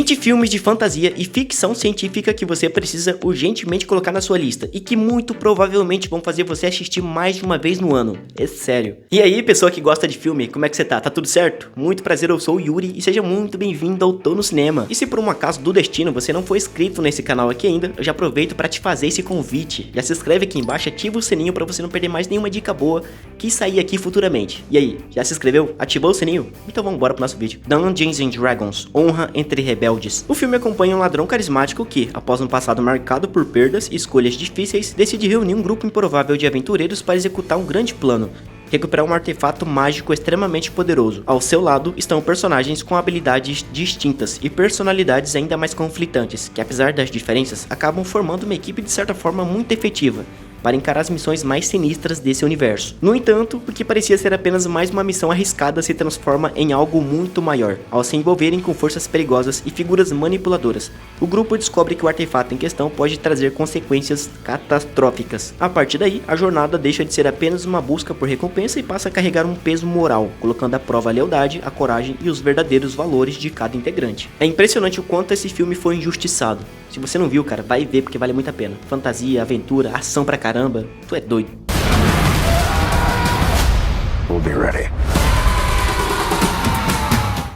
20 filmes de fantasia e ficção científica que você precisa urgentemente colocar na sua lista e que muito provavelmente vão fazer você assistir mais de uma vez no ano. É sério. E aí, pessoa que gosta de filme, como é que você tá? Tá tudo certo? Muito prazer, eu sou o Yuri e seja muito bem-vindo ao Tô no Cinema. E se por um acaso do destino você não for inscrito nesse canal aqui ainda, eu já aproveito pra te fazer esse convite. Já se inscreve aqui embaixo, ativa o sininho pra você não perder mais nenhuma dica boa que sair aqui futuramente. E aí, já se inscreveu? Ativou o sininho? Então vamos embora pro nosso vídeo. Dungeons and Dragons, Honra entre Rebeldes. O filme acompanha um ladrão carismático que, após um passado marcado por perdas e escolhas difíceis, decide reunir um grupo improvável de aventureiros para executar um grande plano: recuperar um artefato mágico extremamente poderoso. Ao seu lado estão personagens com habilidades distintas e personalidades ainda mais conflitantes, que apesar das diferenças, acabam formando uma equipe de certa forma muito efetiva para encarar as missões mais sinistras desse universo. No entanto, o que parecia ser apenas mais uma missão arriscada se transforma em algo muito maior, ao se envolverem com forças perigosas e figuras manipuladoras. O grupo descobre que o artefato em questão pode trazer consequências catastróficas. A partir daí, a jornada deixa de ser apenas uma busca por recompensa e passa a carregar um peso moral, colocando à prova a lealdade, a coragem e os verdadeiros valores de cada integrante. É impressionante o quanto esse filme foi injustiçado. Se você não viu, cara, vai ver porque vale muito a pena. Fantasia, aventura, ação pra caramba, tu é doido. We'll be ready.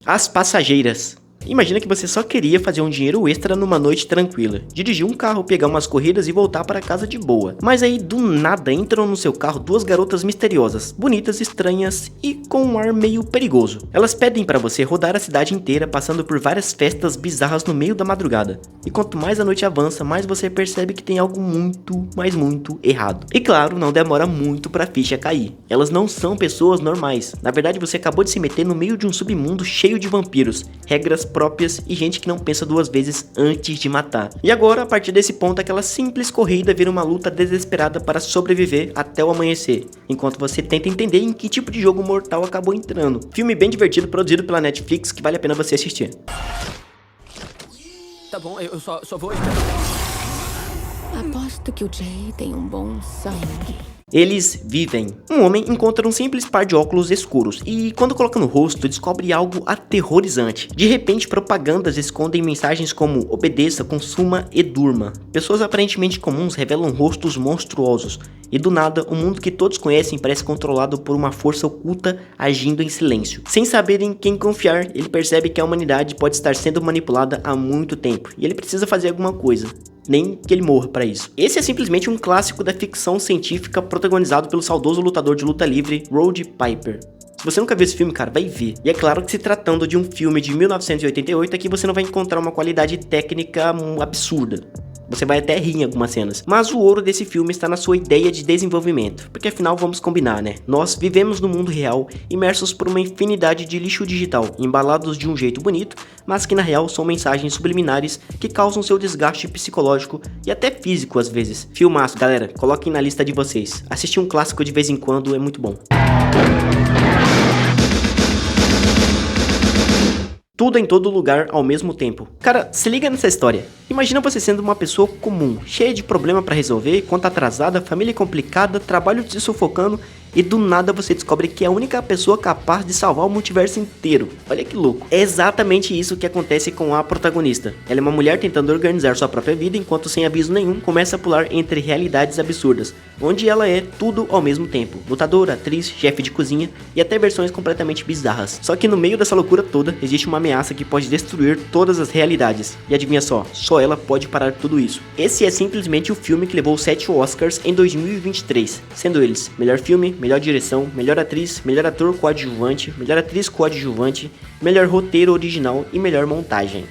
As Passageiras. Imagina que você só queria fazer um dinheiro extra numa noite tranquila, dirigir um carro, pegar umas corridas e voltar para casa de boa. Mas aí do nada entram no seu carro duas garotas misteriosas, bonitas, estranhas e com um ar meio perigoso. Elas pedem para você rodar a cidade inteira, passando por várias festas bizarras no meio da madrugada. E quanto mais a noite avança, mais você percebe que tem algo muito, mas muito errado. E claro, não demora muito pra ficha cair. Elas não são pessoas normais. Na verdade, você acabou de se meter no meio de um submundo cheio de vampiros, regras próprias e gente que não pensa duas vezes antes de matar. E agora, a partir desse ponto, aquela simples corrida vira uma luta desesperada para sobreviver até o amanhecer, enquanto você tenta entender em que tipo de jogo mortal acabou entrando. Filme bem divertido, produzido pela Netflix, que vale a pena você assistir. Tá bom, eu só vou esperar. Aposto que o Jay tem um bom sangue. Eles vivem. Um homem encontra um simples par de óculos escuros e, quando coloca no rosto, descobre algo aterrorizante. De repente, propagandas escondem mensagens como obedeça, consuma e durma. Pessoas aparentemente comuns revelam rostos monstruosos. E do nada, o mundo que todos conhecem parece controlado por uma força oculta agindo em silêncio. Sem saber em quem confiar, ele percebe que a humanidade pode estar sendo manipulada há muito tempo. E ele precisa fazer alguma coisa. Nem que ele morra pra isso. Esse é simplesmente um clássico da ficção científica protagonizado pelo saudoso lutador de luta livre Roddy Piper. Se você nunca viu esse filme, cara, vai ver. E é claro que se tratando de um filme de 1988, aqui você não vai encontrar uma qualidade técnica absurda. Você vai até rir em algumas cenas. Mas o ouro desse filme está na sua ideia de desenvolvimento. Porque afinal, vamos combinar, né? Nós vivemos no mundo real, imersos por uma infinidade de lixo digital, embalados de um jeito bonito, mas que na real são mensagens subliminares que causam seu desgaste psicológico e até físico às vezes. Filmaço, galera, coloquem na lista de vocês. Assistir um clássico de vez em quando é muito bom. Tudo em todo lugar ao mesmo tempo. Cara, se liga nessa história. Imagina você sendo uma pessoa comum, cheia de problema pra resolver, conta atrasada, família complicada, trabalho te sufocando e do nada você descobre que é a única pessoa capaz de salvar o multiverso inteiro. Olha que louco. É exatamente isso que acontece com a protagonista. Ela é uma mulher tentando organizar sua própria vida enquanto sem aviso nenhum começa a pular entre realidades absurdas, onde ela é tudo ao mesmo tempo. Lutadora, atriz, chefe de cozinha e até versões completamente bizarras. Só que no meio dessa loucura toda existe uma ameaça que pode destruir todas as realidades. E adivinha só ela pode parar tudo isso. Esse é simplesmente o filme que levou 7 Oscars em 2023, sendo eles melhor filme, melhor direção, melhor atriz, melhor ator coadjuvante, melhor atriz coadjuvante, melhor roteiro original e melhor montagem.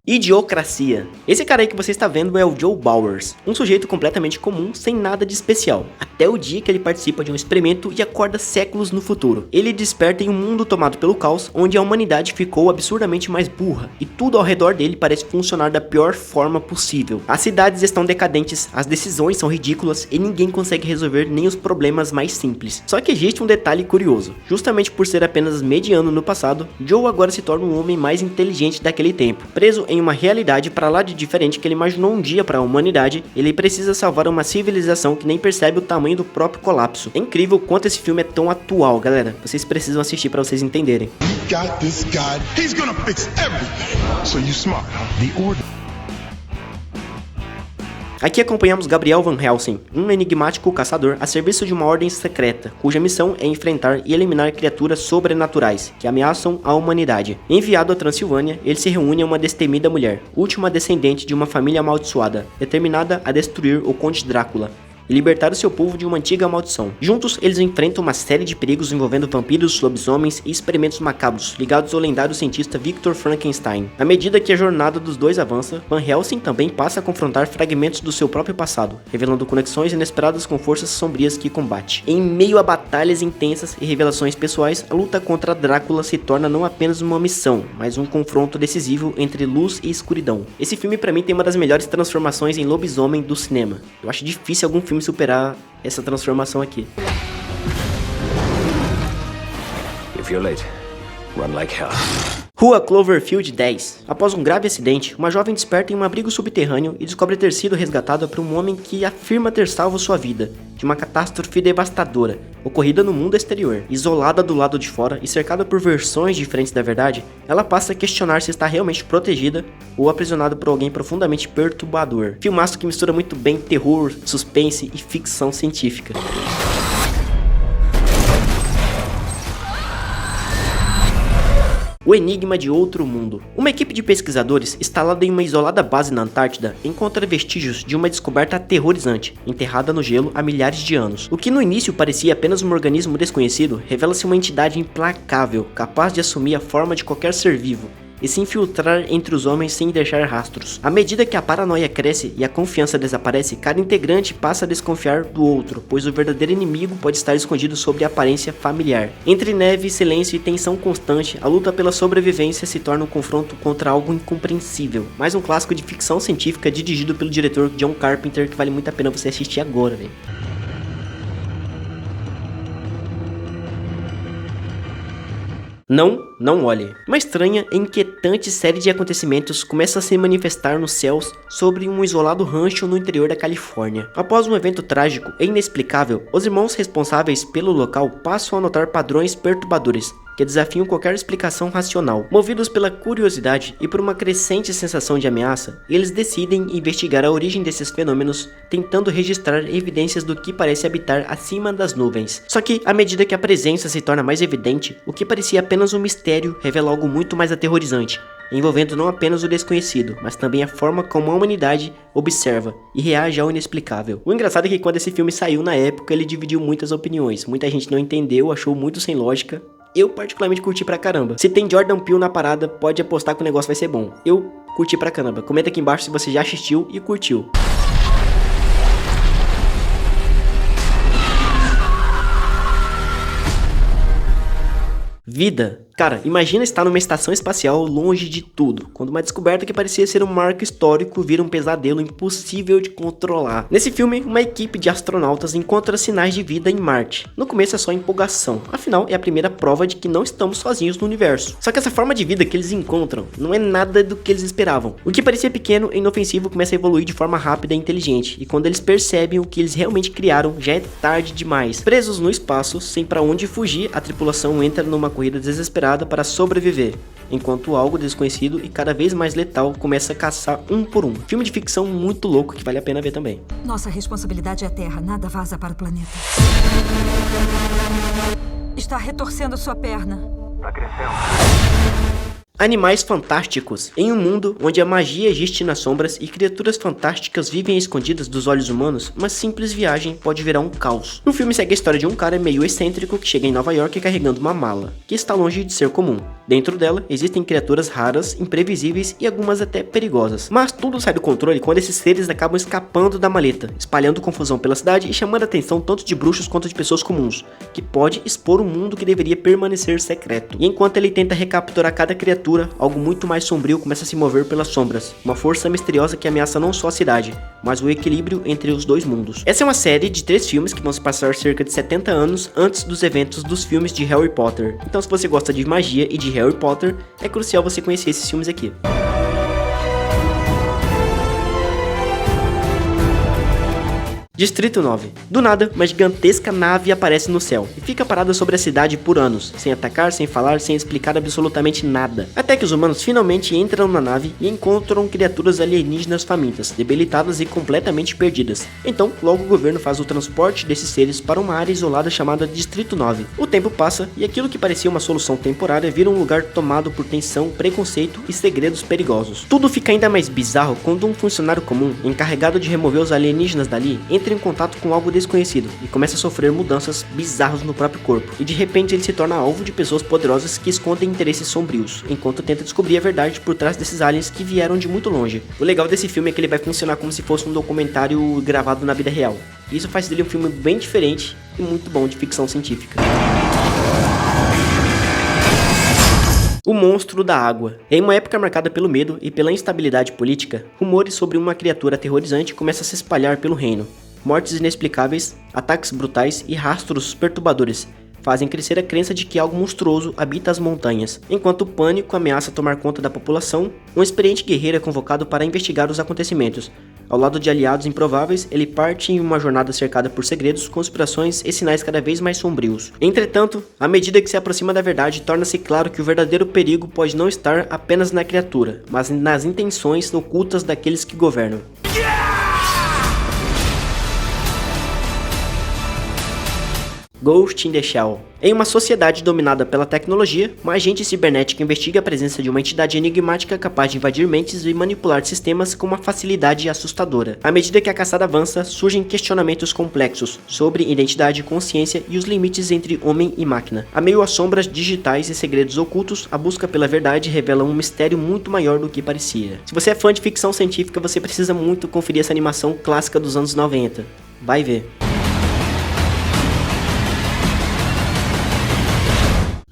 Idiocracia. Esse cara aí que você está vendo é o Joe Bowers, um sujeito completamente comum, sem nada de especial, até o dia que ele participa de um experimento e acorda séculos no futuro. Ele desperta em um mundo tomado pelo caos, onde a humanidade ficou absurdamente mais burra, e tudo ao redor dele parece funcionar da pior forma possível. As cidades estão decadentes, as decisões são ridículas e ninguém consegue resolver nem os problemas mais simples. Só que existe um detalhe curioso, justamente por ser apenas mediano no passado, Joe agora se torna um homem mais inteligente daquele tempo, preso em uma realidade para lá de diferente que ele imaginou um dia para a humanidade, ele precisa salvar uma civilização que nem percebe o tamanho do próprio colapso. É incrível quanto esse filme é tão atual, galera. Vocês precisam assistir para vocês entenderem. Got this guy. He's gonna fix everything. So you smart, huh? The order. Aqui acompanhamos Gabriel Van Helsing, um enigmático caçador a serviço de uma ordem secreta, cuja missão é enfrentar e eliminar criaturas sobrenaturais que ameaçam a humanidade. Enviado a Transilvânia, ele se reúne a uma destemida mulher, última descendente de uma família amaldiçoada, determinada a destruir o Conde Drácula e libertar o seu povo de uma antiga maldição. Juntos, eles enfrentam uma série de perigos envolvendo vampiros, lobisomens e experimentos macabros ligados ao lendário cientista Victor Frankenstein. À medida que a jornada dos dois avança, Van Helsing também passa a confrontar fragmentos do seu próprio passado, revelando conexões inesperadas com forças sombrias que combate. Em meio a batalhas intensas e revelações pessoais, a luta contra Drácula se torna não apenas uma missão, mas um confronto decisivo entre luz e escuridão. Esse filme pra mim tem uma das melhores transformações em lobisomem do cinema. Eu acho difícil algum filme superar essa transformação aqui. If you're late, run like hell. Rua Cloverfield 10. Após um grave acidente, uma jovem desperta em um abrigo subterrâneo e descobre ter sido resgatada por um homem que afirma ter salvo sua vida de uma catástrofe devastadora, ocorrida no mundo exterior. Isolada do lado de fora e cercada por versões diferentes da verdade, ela passa a questionar se está realmente protegida ou aprisionada por alguém profundamente perturbador. Filmaço que mistura muito bem terror, suspense e ficção científica. O Enigma de Outro Mundo. Uma equipe de pesquisadores instalada em uma isolada base na Antártida encontra vestígios de uma descoberta aterrorizante, enterrada no gelo há milhares de anos. O que no início parecia apenas um organismo desconhecido, revela-se uma entidade implacável, capaz de assumir a forma de qualquer ser vivo e se infiltrar entre os homens sem deixar rastros. À medida que a paranoia cresce e a confiança desaparece, cada integrante passa a desconfiar do outro, pois o verdadeiro inimigo pode estar escondido sob a aparência familiar. Entre neve, silêncio e tensão constante, a luta pela sobrevivência se torna um confronto contra algo incompreensível. Mais um clássico de ficção científica dirigido pelo diretor John Carpenter que vale muito a pena você assistir agora, velho. Não olhe. Uma estranha e inquietante série de acontecimentos começa a se manifestar nos céus sobre um isolado rancho no interior da Califórnia. Após um evento trágico e inexplicável, os irmãos responsáveis pelo local passam a notar padrões perturbadores que desafiam qualquer explicação racional. Movidos pela curiosidade e por uma crescente sensação de ameaça, eles decidem investigar a origem desses fenômenos, tentando registrar evidências do que parece habitar acima das nuvens. Só que, à medida que a presença se torna mais evidente, o que parecia apenas um mistério revela algo muito mais aterrorizante, envolvendo não apenas o desconhecido, mas também a forma como a humanidade observa e reage ao inexplicável. O engraçado é que quando esse filme saiu na época, ele dividiu muitas opiniões. Muita gente não entendeu, achou muito sem lógica. Eu particularmente curti pra caramba. Se tem Jordan Peele na parada, pode apostar que o negócio vai ser bom. Eu curti pra caramba. Comenta aqui embaixo se você já assistiu e curtiu. Vida. Cara, imagina estar numa estação espacial longe de tudo, quando uma descoberta que parecia ser um marco histórico vira um pesadelo impossível de controlar. Nesse filme, uma equipe de astronautas encontra sinais de vida em Marte. No começo é só empolgação, afinal é a primeira prova de que não estamos sozinhos no universo. Só que essa forma de vida que eles encontram não é nada do que eles esperavam. O que parecia pequeno e inofensivo começa a evoluir de forma rápida e inteligente, e quando eles percebem o que eles realmente criaram, já é tarde demais. Presos no espaço, sem pra onde fugir, a tripulação entra numa corrida desesperada para sobreviver, enquanto algo desconhecido e cada vez mais letal começa a caçar um por um. Filme de ficção muito louco que vale a pena ver também. Nossa responsabilidade é a Terra, nada vaza para o planeta. Está retorcendo sua perna. Tá crescendo. Animais fantásticos. Em um mundo onde a magia existe nas sombras e criaturas fantásticas vivem escondidas dos olhos humanos, uma simples viagem pode virar um caos. O filme segue a história de um cara meio excêntrico que chega em Nova York carregando uma mala, que está longe de ser comum. Dentro dela existem criaturas raras, imprevisíveis e algumas até perigosas. Mas tudo sai do controle quando esses seres acabam escapando da maleta, espalhando confusão pela cidade e chamando a atenção tanto de bruxos quanto de pessoas comuns, que pode expor um mundo que deveria permanecer secreto. E enquanto ele tenta recapturar cada criatura, algo muito mais sombrio começa a se mover pelas sombras, uma força misteriosa que ameaça não só a cidade, mas o equilíbrio entre os dois mundos. Essa é uma série de 3 filmes que vão se passar cerca de 70 anos antes dos eventos dos filmes de Harry Potter. Então se você gosta de magia e de Harry Potter, é crucial você conhecer esses filmes aqui. Distrito 9. Do nada, uma gigantesca nave aparece no céu e fica parada sobre a cidade por anos, sem atacar, sem falar, sem explicar absolutamente nada. Até que os humanos finalmente entram na nave e encontram criaturas alienígenas famintas, debilitadas e completamente perdidas. Então, logo o governo faz o transporte desses seres para uma área isolada chamada Distrito 9. O tempo passa e aquilo que parecia uma solução temporária vira um lugar tomado por tensão, preconceito e segredos perigosos. Tudo fica ainda mais bizarro quando um funcionário comum, encarregado de remover os alienígenas dali, entra em contato com algo desconhecido e começa a sofrer mudanças bizarras no próprio corpo. E de repente ele se torna alvo de pessoas poderosas que escondem interesses sombrios, enquanto tenta descobrir a verdade por trás desses aliens que vieram de muito longe. O legal desse filme é que ele vai funcionar como se fosse um documentário gravado na vida real. Isso faz dele um filme bem diferente e muito bom de ficção científica. O Monstro da Água. Em uma época marcada pelo medo e pela instabilidade política, rumores sobre uma criatura aterrorizante começam a se espalhar pelo reino. Mortes inexplicáveis, ataques brutais e rastros perturbadores fazem crescer a crença de que algo monstruoso habita as montanhas. Enquanto o pânico ameaça tomar conta da população, um experiente guerreiro é convocado para investigar os acontecimentos. Ao lado de aliados improváveis, ele parte em uma jornada cercada por segredos, conspirações e sinais cada vez mais sombrios. Entretanto, à medida que se aproxima da verdade, torna-se claro que o verdadeiro perigo pode não estar apenas na criatura, mas nas intenções ocultas daqueles que governam. Ghost in the Shell. Em uma sociedade dominada pela tecnologia, uma agente cibernética investiga a presença de uma entidade enigmática capaz de invadir mentes e manipular sistemas com uma facilidade assustadora. À medida que a caçada avança, surgem questionamentos complexos sobre identidade, consciência e os limites entre homem e máquina. A meio a sombras digitais e segredos ocultos, a busca pela verdade revela um mistério muito maior do que parecia. Se você é fã de ficção científica, você precisa muito conferir essa animação clássica dos anos 90. Vai ver.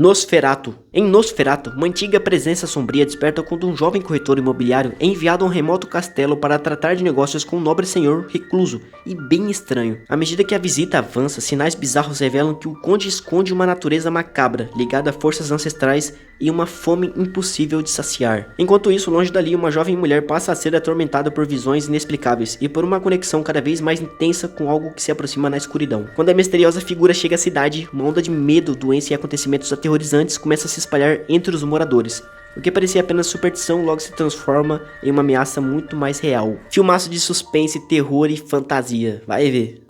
Nosferatu. Em Nosferatu, uma antiga presença sombria desperta quando um jovem corretor imobiliário é enviado a um remoto castelo para tratar de negócios com um nobre senhor recluso e bem estranho. À medida que a visita avança, sinais bizarros revelam que o conde esconde uma natureza macabra, ligada a forças ancestrais e uma fome impossível de saciar. Enquanto isso, longe dali, uma jovem mulher passa a ser atormentada por visões inexplicáveis e por uma conexão cada vez mais intensa com algo que se aproxima na escuridão. Quando a misteriosa figura chega à cidade, uma onda de medo, doença e acontecimentos aterrorizantes começa a se espalhar entre os moradores. O que parecia apenas superstição logo se transforma em uma ameaça muito mais real. Filmaço de suspense, terror e fantasia. Vai ver.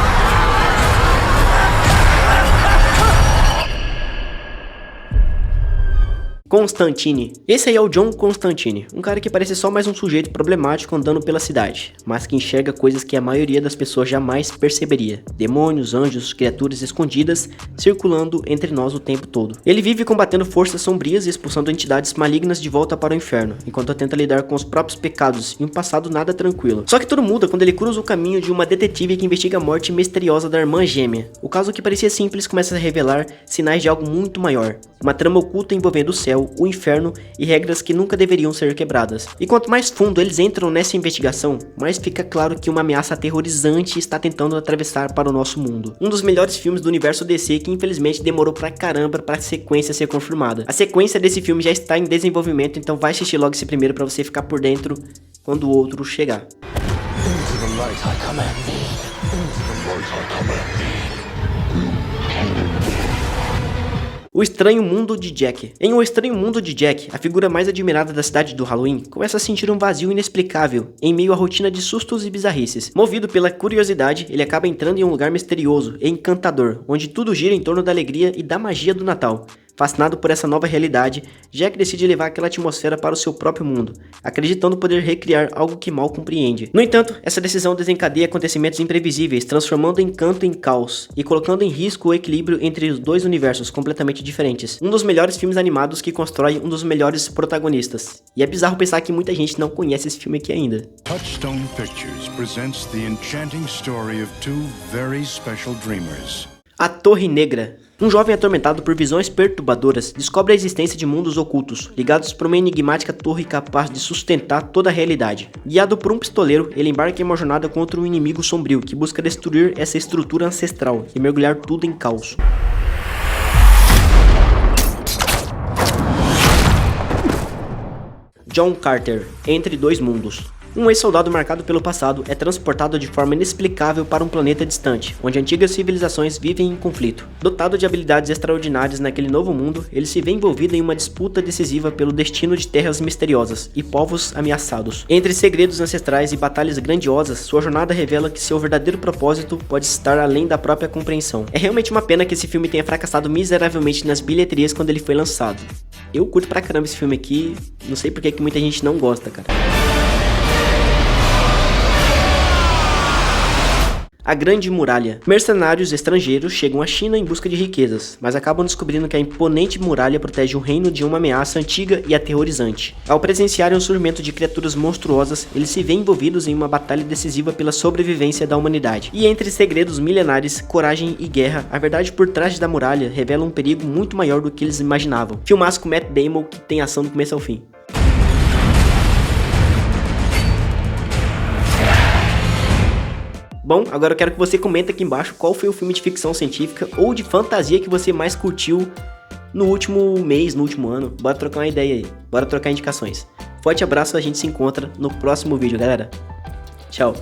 Constantine. Esse aí é o John Constantine, um cara que parece só mais um sujeito problemático andando pela cidade, mas que enxerga coisas que a maioria das pessoas jamais perceberia. Demônios, anjos, criaturas escondidas circulando entre nós o tempo todo. Ele vive combatendo forças sombrias e expulsando entidades malignas de volta para o inferno, enquanto tenta lidar com os próprios pecados e um passado nada tranquilo. Só que tudo muda quando ele cruza o caminho de uma detetive que investiga a morte misteriosa da irmã gêmea. O caso que parecia simples começa a revelar sinais de algo muito maior. Uma trama oculta envolvendo o céu, o inferno e regras que nunca deveriam ser quebradas. E quanto mais fundo eles entram nessa investigação, mais fica claro que uma ameaça aterrorizante está tentando atravessar para o nosso mundo. Um dos melhores filmes do universo DC que infelizmente demorou pra caramba pra sequência ser confirmada. A sequência desse filme já está em desenvolvimento, então vai assistir logo esse primeiro pra você ficar por dentro quando o outro chegar. O Estranho Mundo de Jack. Em O Estranho Mundo de Jack, a figura mais admirada da cidade do Halloween começa a sentir um vazio inexplicável em meio à rotina de sustos e bizarrices. Movido pela curiosidade, ele acaba entrando em um lugar misterioso e encantador, onde tudo gira em torno da alegria e da magia do Natal. Fascinado por essa nova realidade, Jack decide levar aquela atmosfera para o seu próprio mundo, acreditando poder recriar algo que mal compreende. No entanto, essa decisão desencadeia acontecimentos imprevisíveis, transformando o encanto em caos e colocando em risco o equilíbrio entre os dois universos completamente diferentes. Um dos melhores filmes animados que constrói um dos melhores protagonistas. E é bizarro pensar que muita gente não conhece esse filme aqui ainda. Touchstone Pictures presents the enchanting story of two very special dreamers. A Torre Negra. Um jovem atormentado por visões perturbadoras descobre a existência de mundos ocultos, ligados por uma enigmática torre capaz de sustentar toda a realidade. Guiado por um pistoleiro, ele embarca em uma jornada contra um inimigo sombrio que busca destruir essa estrutura ancestral e mergulhar tudo em caos. John Carter, Entre Dois Mundos. Um ex-soldado marcado pelo passado é transportado de forma inexplicável para um planeta distante, onde antigas civilizações vivem em conflito. Dotado de habilidades extraordinárias naquele novo mundo, ele se vê envolvido em uma disputa decisiva pelo destino de terras misteriosas e povos ameaçados. Entre segredos ancestrais e batalhas grandiosas, sua jornada revela que seu verdadeiro propósito pode estar além da própria compreensão. É realmente uma pena que esse filme tenha fracassado miseravelmente nas bilheterias quando ele foi lançado. Eu curto pra caramba esse filme aqui, não sei porque que muita gente não gosta, cara. A Grande Muralha. Mercenários estrangeiros chegam à China em busca de riquezas, mas acabam descobrindo que a imponente muralha protege o reino de uma ameaça antiga e aterrorizante. Ao presenciarem o surgimento de criaturas monstruosas, eles se veem envolvidos em uma batalha decisiva pela sobrevivência da humanidade. E entre segredos milenares, coragem e guerra, a verdade por trás da muralha revela um perigo muito maior do que eles imaginavam. Filmaço com Matt Damon que tem ação do começo ao fim. Bom, agora eu quero que você comente aqui embaixo qual foi o filme de ficção científica ou de fantasia que você mais curtiu no último mês, no último ano. Bora trocar uma ideia aí, bora trocar indicações. Forte abraço, a gente se encontra no próximo vídeo, galera. Tchau.